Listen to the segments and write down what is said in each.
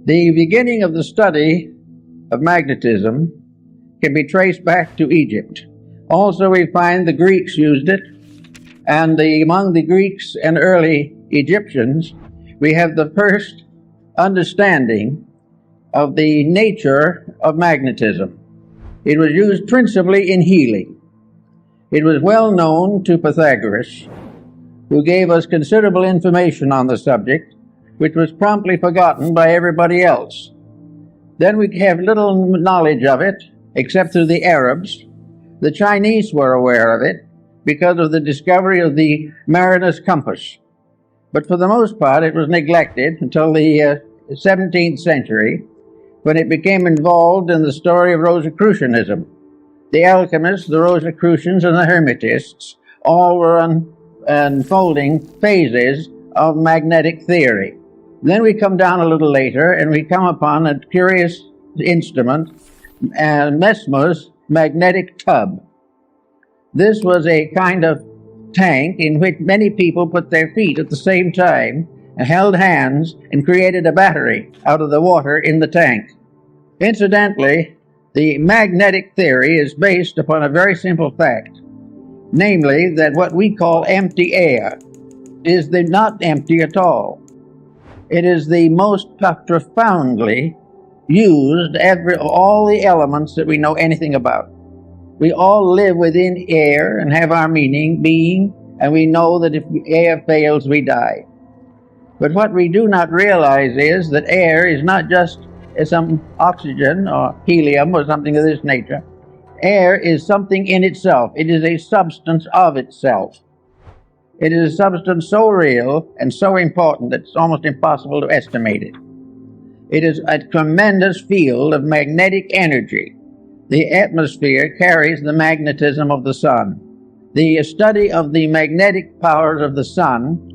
The beginning of the study of magnetism can be traced back to Egypt. Also, we find the Greeks used it, and among the Greeks and early Egyptians, we have the first understanding of the nature of magnetism. It was used principally in healing. It was well known to Pythagoras, who gave us considerable information on the subject, which was promptly forgotten by everybody else. Then we have little knowledge of it, except through the Arabs. The Chinese were aware of it because of the discovery of the mariner's compass. But for the most part, it was neglected until the 17th century, when it became involved in the story of Rosicrucianism. The alchemists, the Rosicrucians, and the Hermetists all were unfolding phases of magnetic theory. Then we come down a little later, and we come upon a curious instrument, Mesmer's magnetic tub. This was a kind of tank in which many people put their feet at the same time and held hands and created a battery out of the water in the tank. Incidentally, the magnetic theory is based upon a very simple fact, namely that what we call empty air is not empty at all. It is the most profoundly used all the elements that we know anything about. We all live within air and have our being, and we know that if air fails, we die. But what we do not realize is that air is not just some oxygen or helium or something of this nature. Air is something in itself. It is a substance of itself. It is a substance so real and so important that it's almost impossible to estimate it. It is a tremendous field of magnetic energy. The atmosphere carries the magnetism of the sun. The study of the magnetic powers of the sun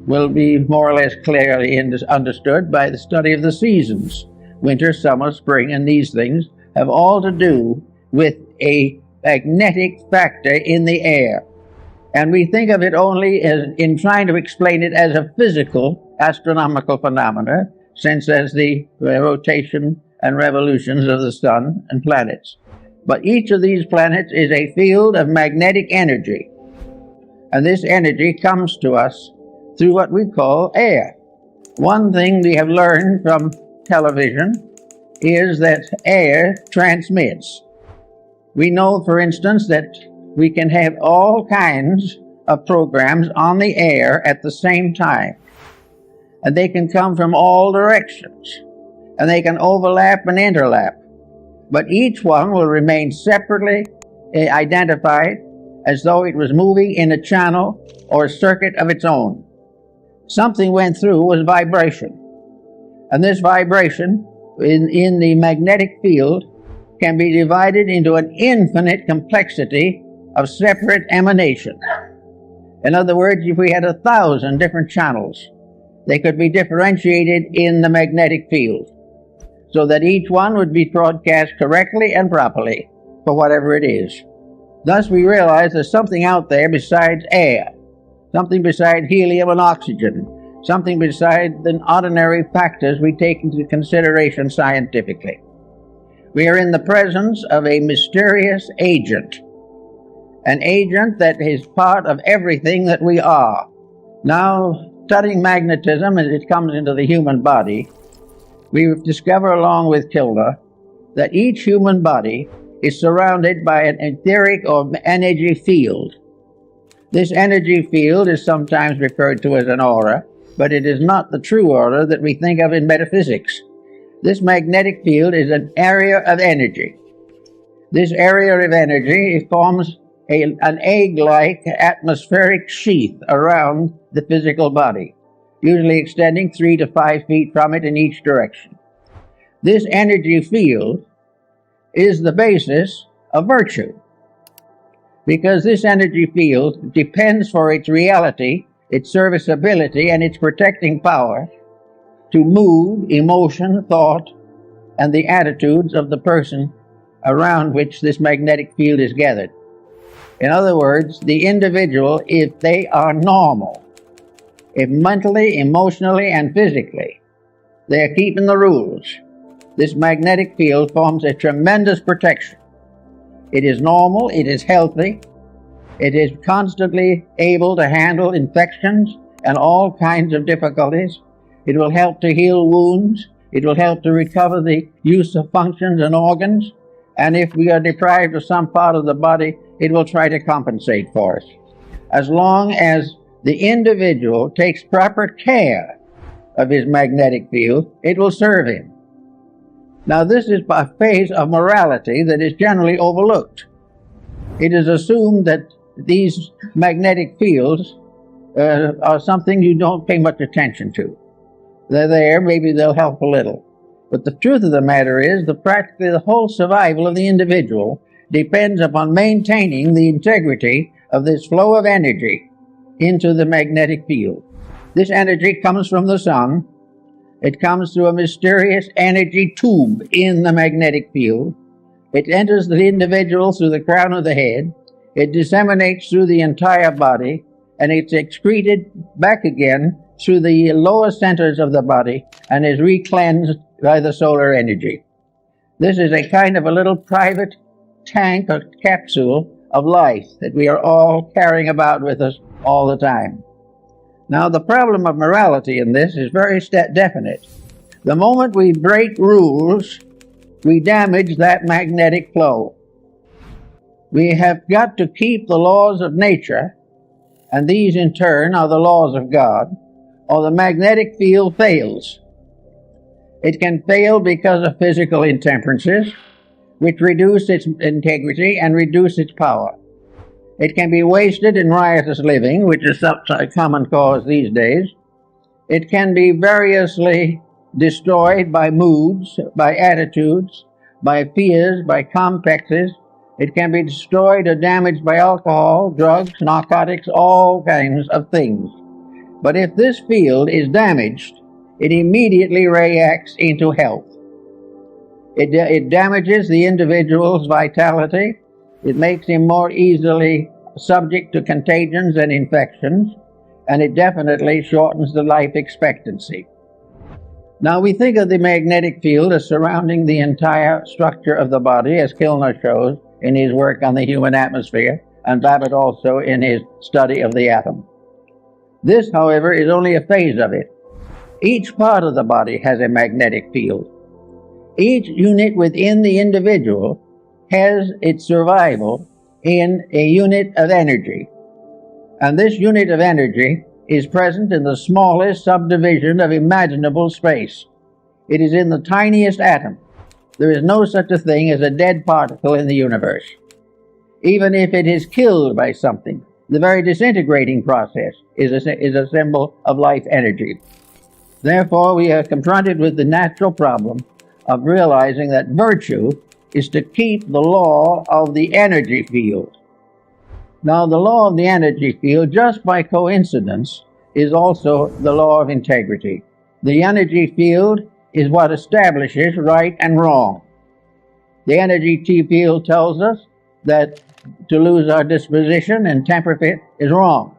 will be more or less clearly understood by the study of the seasons. Winter, summer, spring, and these things have all to do with a magnetic factor in the air. And we think of it only as in trying to explain it as a physical astronomical phenomena, since as the rotation and revolutions of the sun and planets. But each of these planets is a field of magnetic energy. And this energy comes to us through what we call air. One thing we have learned from television is that air transmits. We know, for instance, that we can have all kinds of programs on the air at the same time. And they can come from all directions. And they can overlap and interlap. But each one will remain separately identified as though it was moving in a channel or a circuit of its own. Something went through was vibration. And this vibration in the magnetic field can be divided into an infinite complexity of separate emanations. In other words, if we had 1,000 different channels, they could be differentiated in the magnetic field, so that each one would be broadcast correctly and properly for whatever it is. Thus we realize there's something out there besides air, something besides helium and oxygen, something besides the ordinary factors we take into consideration scientifically. We are in the presence of a mysterious agent, an agent that is part of everything that we are. Now, studying magnetism as it comes into the human body, we discover, along with Kilda, that each human body is surrounded by an etheric or energy field. This energy field is sometimes referred to as an aura, but it is not the true aura that we think of in metaphysics. This magnetic field is an area of energy. This area of energy forms an egg-like atmospheric sheath around the physical body, usually extending 3 to 5 feet from it in each direction. This energy field is the basis of virtue, because this energy field depends for its reality, its serviceability, and its protecting power to mood, emotion, thought, and the attitudes of the person around which this magnetic field is gathered. In other words, the individual, if they are normal, if mentally, emotionally, and physically, They are keeping the rules. This magnetic field forms a tremendous protection. It is normal, it is healthy, it is constantly able to handle infections and all kinds of difficulties. It will help to heal wounds. It will help to recover the use of functions and organs. And if we are deprived of some part of the body, it will try to compensate for us. As long as the individual takes proper care of his magnetic field, it will serve him. Now, this is a phase of morality that is generally overlooked. It is assumed that these magnetic fields are something you don't pay much attention to. They're there, maybe they'll help a little. But the truth of the matter is that practically the whole survival of the individual depends upon maintaining the integrity of this flow of energy into the magnetic field. This energy comes from the sun. It comes through a mysterious energy tube in the magnetic field. It enters the individual through the crown of the head. It disseminates through the entire body, and it's excreted back again through the lower centers of the body and is recleansed by the solar energy. This is a kind of a little private tank or capsule of life that we are all carrying about with us all the time. Now, the problem of morality in this is very definite. The moment we break rules, we damage that magnetic flow. We have got to keep the laws of nature, and these in turn are the laws of God, or the magnetic field fails. It can fail because of physical intemperances, which reduce its integrity and reduce its power. It can be wasted in riotous living, which is a common cause these days. It can be variously destroyed by moods, by attitudes, by fears, by complexes. It can be destroyed or damaged by alcohol, drugs, narcotics, all kinds of things. But if this field is damaged, it immediately reacts into health. It damages the individual's vitality. It makes him more easily subject to contagions and infections, and it definitely shortens the life expectancy. Now, we think of the magnetic field as surrounding the entire structure of the body, as Kilner shows in his work on the human atmosphere, and Babbitt also in his study of the atom. This, however, is only a phase of it. Each part of the body has a magnetic field. Each unit within the individual has its survival in a unit of energy. And this unit of energy is present in the smallest subdivision of imaginable space. It is in the tiniest atom. There is no such a thing as a dead particle in the universe. Even if it is killed by something, the very disintegrating process is a symbol of life energy. Therefore, we are confronted with the natural problem of realizing that virtue is to keep the law of the energy field. Now, the law of the energy field, just by coincidence, is also the law of integrity. The energy field is what establishes right and wrong. The energy field tells us that to lose our disposition and temper fit is wrong.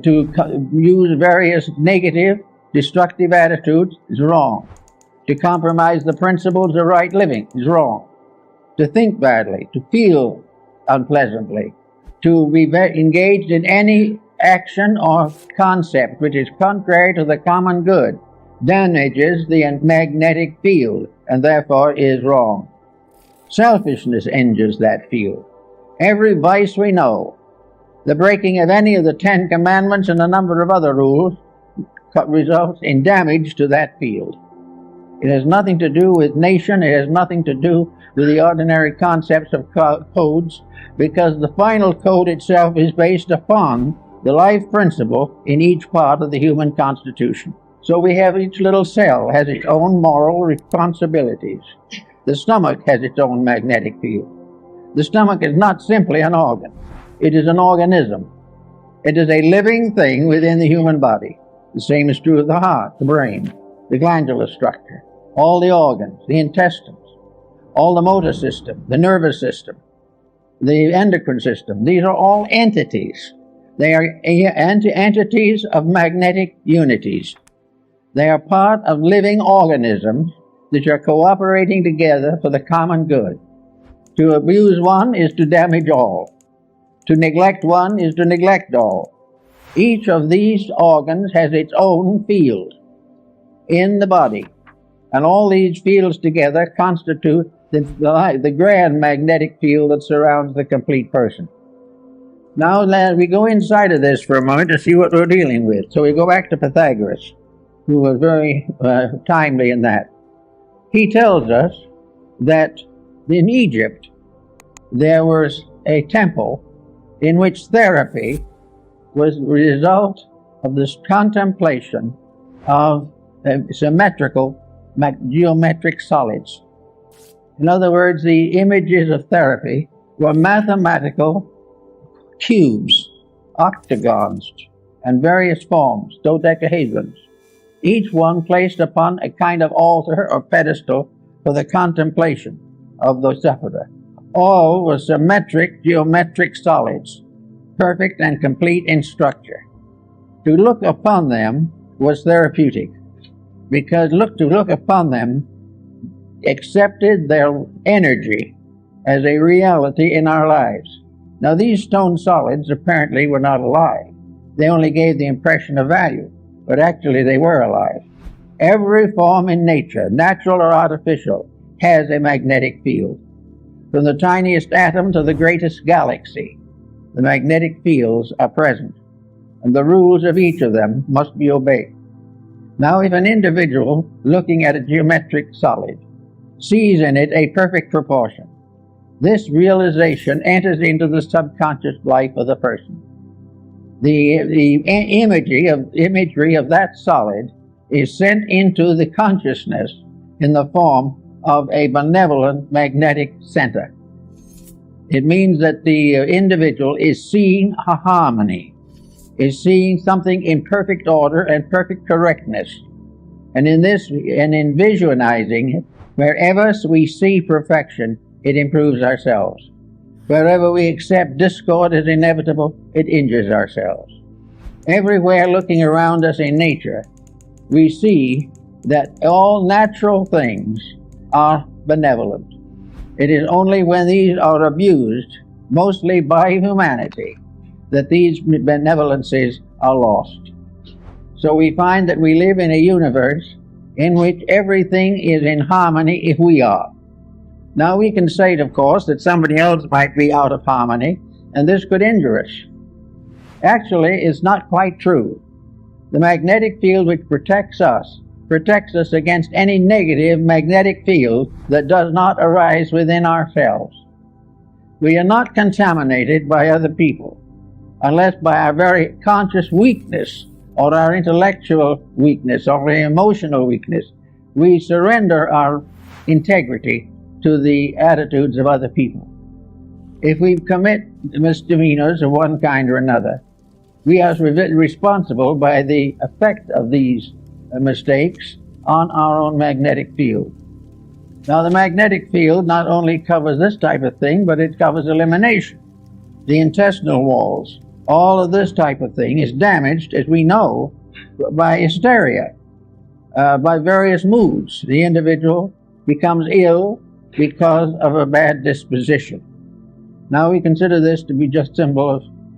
To use various negative, destructive attitudes is wrong. To compromise the principles of right living is wrong. To think badly, to feel unpleasantly, to be engaged in any action or concept which is contrary to the common good damages the magnetic field and therefore is wrong. Selfishness injures that field. Every vice we know, the breaking of any of the 10 Commandments and a number of other rules results in damage to that field. It has nothing to do with nation. It has nothing to do with the ordinary concepts of codes, because the final code itself is based upon the life principle in each part of the human constitution. So we have each little cell has its own moral responsibilities. The stomach has its own magnetic field. The stomach is not simply an organ. It is an organism. It is a living thing within the human body. The same is true of the heart, the brain, the glandular structure, all the organs, the intestines, all the motor system, the nervous system, the endocrine system. These are all entities. They are entities of magnetic unities. They are part of living organisms that are cooperating together for the common good. To abuse one is to damage all. To neglect one is to neglect all. Each of these organs has its own field in the body, and all these fields together constitute the grand magnetic field that surrounds the complete person. Now we go inside of this for a moment to see what we're dealing with. So we go back to Pythagoras, who was very timely in that. He tells us that in Egypt there was a temple in which therapy was the result of this contemplation of symmetrical geometric solids. In other words, the images of therapy were mathematical cubes, octagons, and various forms, dodecahedrons, each one placed upon a kind of altar or pedestal for the contemplation of the sufferer. All were symmetric geometric solids, perfect and complete in structure. To look upon them was therapeutic, because to look upon them accepted their energy as a reality in our lives. Now, these stone solids apparently were not alive. They only gave the impression of value, but actually they were alive. Every form in nature, natural or artificial, has a magnetic field. From the tiniest atom to the greatest galaxy, the magnetic fields are present, and the rules of each of them must be obeyed. Now, if an individual looking at a geometric solid sees in it a perfect proportion, this realization enters into the subconscious life of the person. The imagery of that solid is sent into the consciousness in the form of a benevolent magnetic center. It means that the individual is seeing a harmony, is seeing something in perfect order and perfect correctness. And in visualizing it, wherever we see perfection, it improves ourselves. Wherever we accept discord as inevitable, it injures ourselves. Everywhere looking around us in nature, we see that all natural things are benevolent. It is only when these are abused, mostly by humanity, that these benevolences are lost. So we find that we live in a universe in which everything is in harmony if we are. Now we can say, of course, that somebody else might be out of harmony, and this could injure us. Actually, it's not quite true. The magnetic field which protects us against any negative magnetic field that does not arise within ourselves. We are not contaminated by other people, unless by our very conscious weakness, or our intellectual weakness, or our emotional weakness, we surrender our integrity to the attitudes of other people. If we commit misdemeanors of one kind or another, we are responsible by the effect of these mistakes on our own magnetic field. Now, the magnetic field not only covers this type of thing, but it covers elimination, the intestinal walls. All of this type of thing is damaged, as we know, by hysteria, by various moods. The individual becomes ill because of a bad disposition. Now we consider this to be just symbol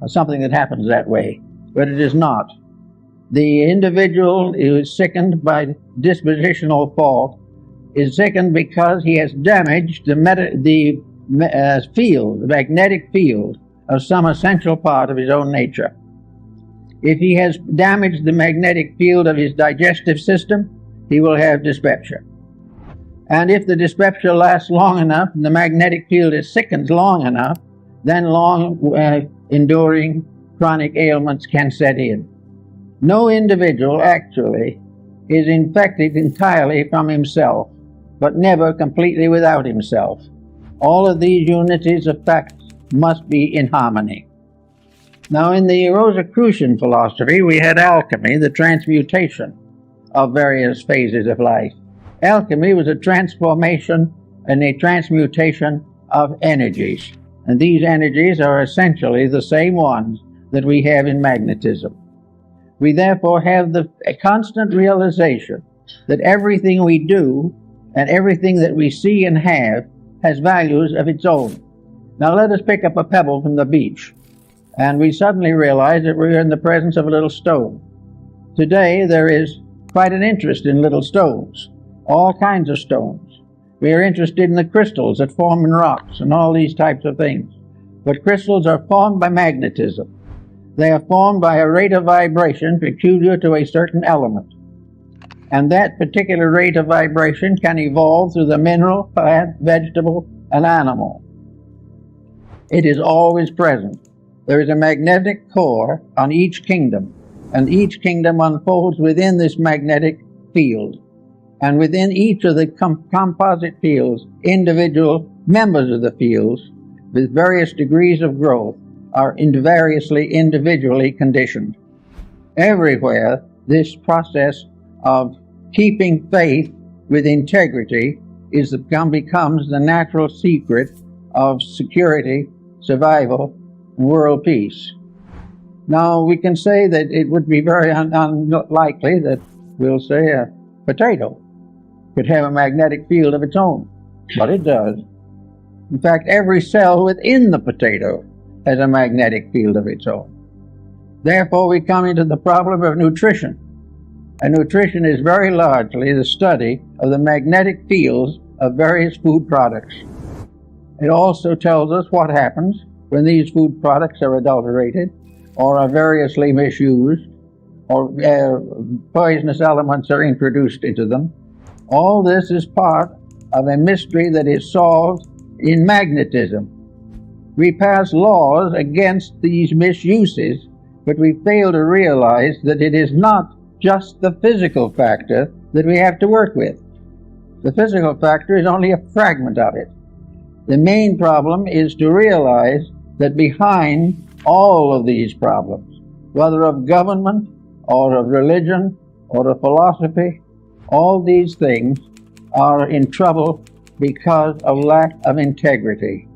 of something that happens that way, but it is not. The individual who is sickened by dispositional fault is sickened because he has damaged the magnetic field of some essential part of his own nature. If he has damaged the magnetic field of his digestive system, he will have dyspepsia. And if the dyspepsia lasts long enough, and the magnetic field is sickened long enough, then enduring chronic ailments can set in. No individual actually is infected entirely from himself, but never completely without himself. All of these unities of facts must be in harmony. Now, in the Rosicrucian philosophy, we had alchemy, the transmutation of various phases of life. Alchemy was a transformation and a transmutation of energies, and these energies are essentially the same ones that we have in magnetism. We therefore have a constant realization that everything we do and everything that we see and have has values of its own. Now let us pick up a pebble from the beach, and we suddenly realize that we're in the presence of a little stone. Today there is quite an interest in little stones, all kinds of stones. We are interested in the crystals that form in rocks and all these types of things. But crystals are formed by magnetism. They are formed by a rate of vibration peculiar to a certain element. And that particular rate of vibration can evolve through the mineral, plant, vegetable, and animal. It is always present. There is a magnetic core on each kingdom, and each kingdom unfolds within this magnetic field. And within each of the composite fields, individual members of the fields with various degrees of growth are variously individually conditioned. Everywhere, this process of keeping faith with integrity becomes the natural secret of security, survival, and world peace. Now, we can say that it would be very unlikely that, we'll say, a potato could have a magnetic field of its own, but it does. In fact, every cell within the potato has a magnetic field of its own. Therefore, we come into the problem of nutrition. And nutrition is very largely the study of the magnetic fields of various food products. It also tells us what happens when these food products are adulterated or are variously misused or poisonous elements are introduced into them. All this is part of a mystery that is solved in magnetism. We pass laws against these misuses, but we fail to realize that it is not just the physical factor that we have to work with. The physical factor is only a fragment of it. The main problem is to realize that behind all of these problems, whether of government or of religion or of philosophy, all these things are in trouble because of lack of integrity.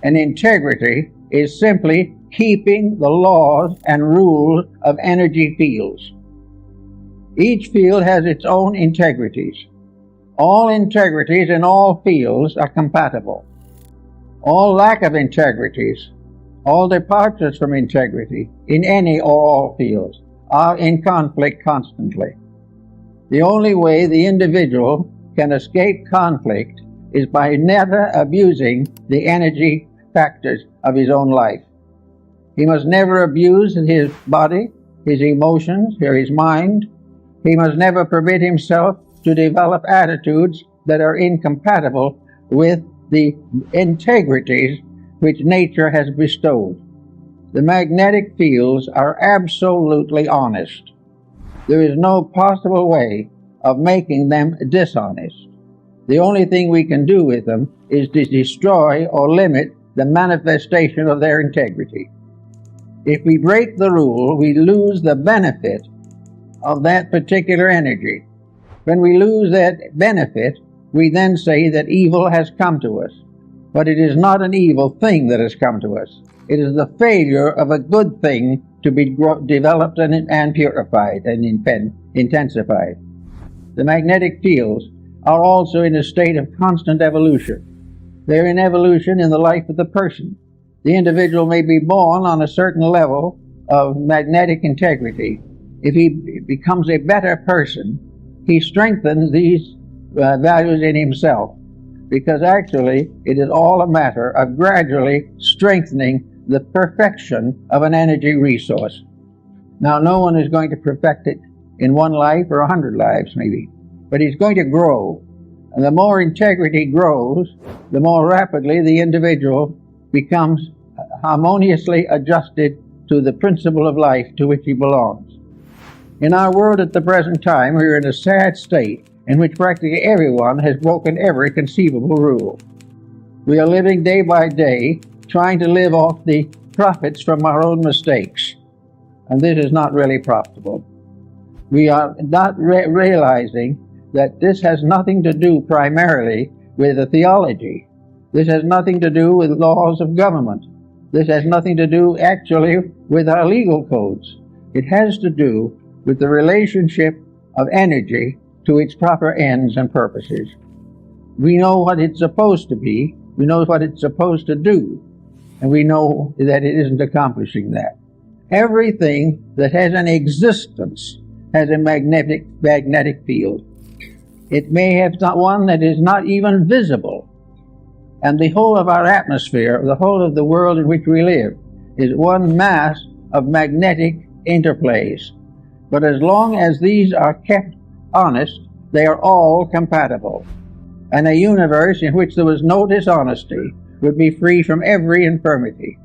And integrity is simply keeping the laws and rules of energy fields. Each field has its own integrities. All integrities in all fields are compatible. All lack of integrities, all departures from integrity in any or all fields are in conflict constantly. The only way the individual can escape conflict is by never abusing the energy factors of his own life. He must never abuse his body, his emotions, or his mind. He must never permit himself to develop attitudes that are incompatible with the integrities which nature has bestowed. The magnetic fields are absolutely honest. There is no possible way of making them dishonest. The only thing we can do with them is to destroy or limit the manifestation of their integrity. If we break the rule, we lose the benefit of that particular energy. When we lose that benefit, we then say that evil has come to us. But it is not an evil thing that has come to us. It is the failure of a good thing to be developed and purified and intensified. The magnetic fields are also in a state of constant evolution. They are in evolution in the life of the person. The individual may be born on a certain level of magnetic integrity. If he becomes a better person, he strengthens these values in himself, because actually it is all a matter of gradually strengthening the perfection of an energy resource. Now, no one is going to perfect it in one life or 100 lives maybe, but he's going to grow. And the more integrity grows, the more rapidly the individual becomes harmoniously adjusted to the principle of life to which he belongs. In our world at the present time, we are in a sad state in which practically everyone has broken every conceivable rule. We are living day by day trying to live off the profits from our own mistakes, and this is not really profitable. We are not realizing that this has nothing to do primarily with the theology. This has nothing to do with laws of government. This has nothing to do actually with our legal codes. It has to do with the relationship of energy to its proper ends and purposes. We know what it's supposed to be, we know what it's supposed to do, and we know that it isn't accomplishing that. Everything that has an existence has a magnetic field. It may have one that is not even visible. And the whole of our atmosphere, the whole of the world in which we live, is one mass of magnetic interplays. But as long as these are kept honest, they are all compatible. And a universe in which there was no dishonesty would be free from every infirmity.